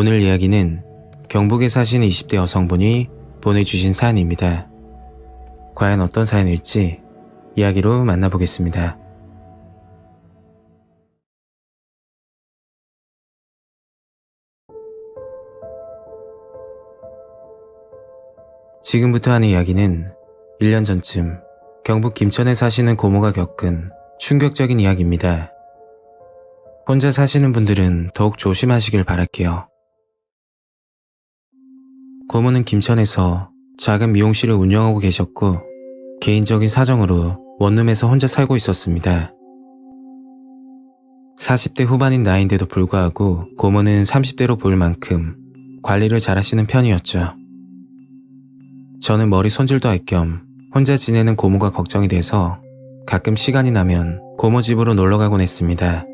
오늘 이야기는 경북에 사시는 20대 여성분이 보내주신 사연입니다. 과연 어떤 사연일지 이야기로 만나보겠습니다. 지금부터 하는 이야기는 1년 전쯤 경북 김천에 사시는 고모가 겪은 충격적인 이야기입니다. 혼자 사시는 분들은 더욱 조심하시길 바랄게요. 고모는 김천에서 작은 미용실을 운영하고 계셨고 개인적인 사정으로 원룸에서 혼자 살고 있었습니다. 40대 후반인 나이인데도 불구하고 고모는 30대로 보일 만큼 관리를 잘하시는 편이었죠. 저는 머리 손질도 할 겸 혼자 지내는 고모가 걱정이 돼서 가끔 시간이 나면 고모 집으로 놀러가곤 했습니다.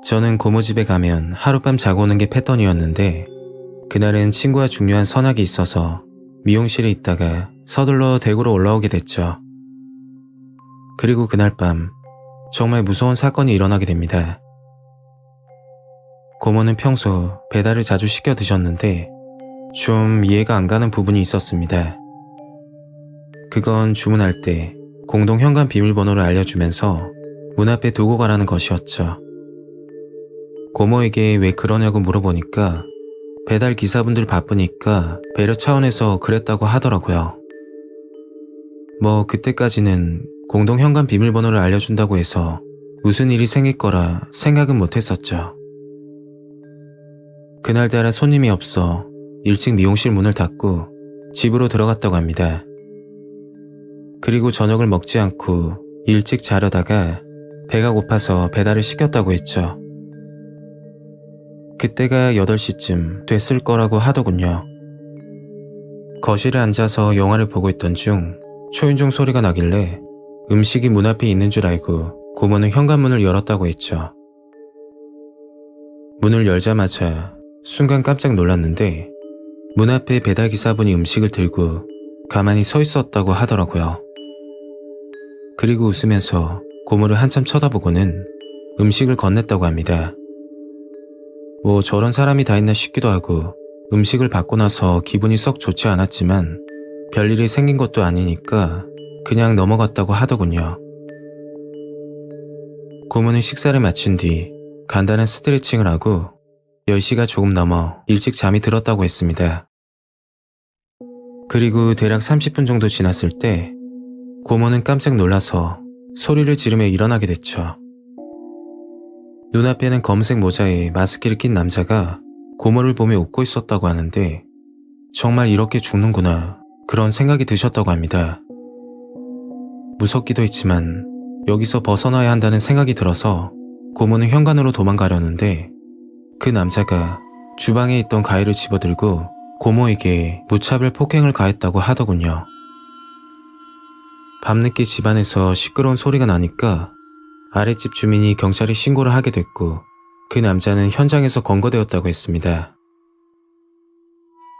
저는 고모 집에 가면 하룻밤 자고 오는 게 패턴이었는데 그날은 친구와 중요한 선약이 있어서 미용실에 있다가 서둘러 대구로 올라오게 됐죠. 그리고 그날 밤 정말 무서운 사건이 일어나게 됩니다. 고모는 평소 배달을 자주 시켜 드셨는데 좀 이해가 안 가는 부분이 있었습니다. 그건 주문할 때 공동 현관 비밀번호를 알려주면서 문 앞에 두고 가라는 것이었죠. 고모에게 왜 그러냐고 물어보니까 배달 기사분들 바쁘니까 배려 차원에서 그랬다고 하더라고요. 뭐 그때까지는 공동 현관 비밀번호를 알려준다고 해서 무슨 일이 생길 거라 생각은 못했었죠. 그날따라 손님이 없어 일찍 미용실 문을 닫고 집으로 들어갔다고 합니다. 그리고 저녁을 먹지 않고 일찍 자려다가 배가 고파서 배달을 시켰다고 했죠. 그때가 8시쯤 됐을 거라고 하더군요. 거실에 앉아서 영화를 보고 있던 중 초인종 소리가 나길래 음식이 문 앞에 있는 줄 알고 고모는 현관문을 열었다고 했죠. 문을 열자마자 순간 깜짝 놀랐는데 문 앞에 배달기사분이 음식을 들고 가만히 서 있었다고 하더라고요. 그리고 웃으면서 고모를 한참 쳐다보고는 음식을 건넸다고 합니다. 뭐 저런 사람이 다 있나 싶기도 하고 음식을 받고 나서 기분이 썩 좋지 않았지만 별일이 생긴 것도 아니니까 그냥 넘어갔다고 하더군요. 고모는 식사를 마친 뒤 간단한 스트레칭을 하고 10시가 조금 넘어 일찍 잠이 들었다고 했습니다. 그리고 대략 30분 정도 지났을 때 고모는 깜짝 놀라서 소리를 지르며 일어나게 됐죠. 눈앞에는 검은색 모자에 마스크를 낀 남자가 고모를 보며 웃고 있었다고 하는데 정말 이렇게 죽는구나 그런 생각이 드셨다고 합니다. 무섭기도 했지만 여기서 벗어나야 한다는 생각이 들어서 고모는 현관으로 도망가려는데 그 남자가 주방에 있던 가위를 집어들고 고모에게 무차별 폭행을 가했다고 하더군요. 밤늦게 집안에서 시끄러운 소리가 나니까 아랫집 주민이 경찰에 신고를 하게 됐고 그 남자는 현장에서 검거되었다고 했습니다.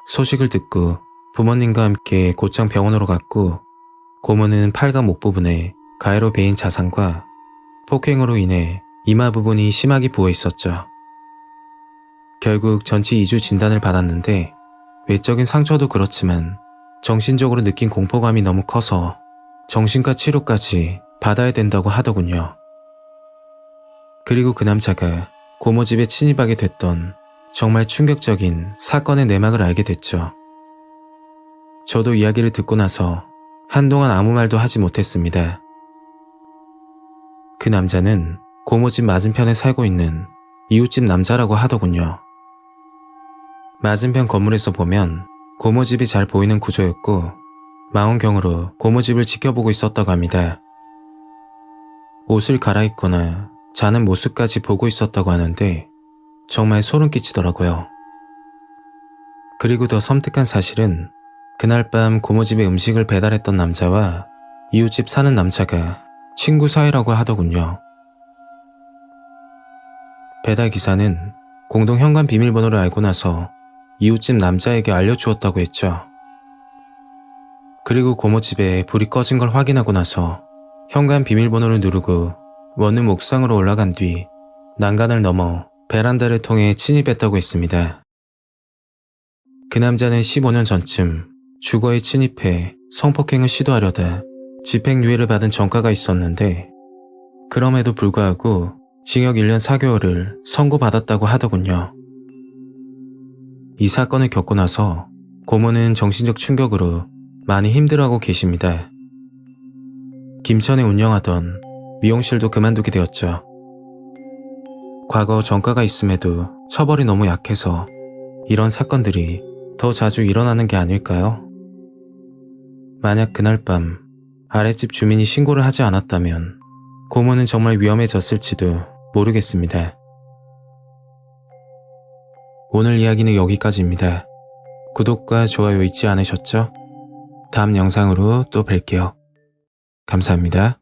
소식을 듣고 부모님과 함께 곧장 병원으로 갔고 고모는 팔과 목 부분에 가해로 베인 자상과 폭행으로 인해 이마 부분이 심하게 부어 있었죠. 결국 전치 2주 진단을 받았는데 외적인 상처도 그렇지만 정신적으로 느낀 공포감이 너무 커서 정신과 치료까지 받아야 된다고 하더군요. 그리고 그 남자가 고모 집에 침입하게 됐던 정말 충격적인 사건의 내막을 알게 됐죠. 저도 이야기를 듣고 나서 한동안 아무 말도 하지 못했습니다. 그 남자는 고모 집 맞은편에 살고 있는 이웃집 남자라고 하더군요. 맞은편 건물에서 보면 고모 집이 잘 보이는 구조였고 망원경으로 고모 집을 지켜보고 있었다고 합니다. 옷을 갈아입거나 자는 모습까지 보고 있었다고 하는데 정말 소름 끼치더라고요. 그리고 더 섬뜩한 사실은 그날 밤 고모 집에 음식을 배달했던 남자와 이웃집 사는 남자가 친구 사이라고 하더군요. 배달 기사는 공동 현관 비밀번호를 알고 나서 이웃집 남자에게 알려주었다고 했죠. 그리고 고모 집에 불이 꺼진 걸 확인하고 나서 현관 비밀번호를 누르고 원룸 옥상으로 올라간 뒤 난간을 넘어 베란다를 통해 침입했다고 했습니다. 그 남자는 15년 전쯤 주거에 침입해 성폭행을 시도하려다 집행유예를 받은 전과가 있었는데 그럼에도 불구하고 징역 1년 4개월을 선고받았다고 하더군요. 이 사건을 겪고 나서 고모는 정신적 충격으로 많이 힘들어하고 계십니다. 김천에 운영하던 미용실도 그만두게 되었죠. 과거 전과가 있음에도 처벌이 너무 약해서 이런 사건들이 더 자주 일어나는 게 아닐까요? 만약 그날 밤 아랫집 주민이 신고를 하지 않았다면 고모는 정말 위험해졌을지도 모르겠습니다. 오늘 이야기는 여기까지입니다. 구독과 좋아요 잊지 않으셨죠? 다음 영상으로 또 뵐게요. 감사합니다.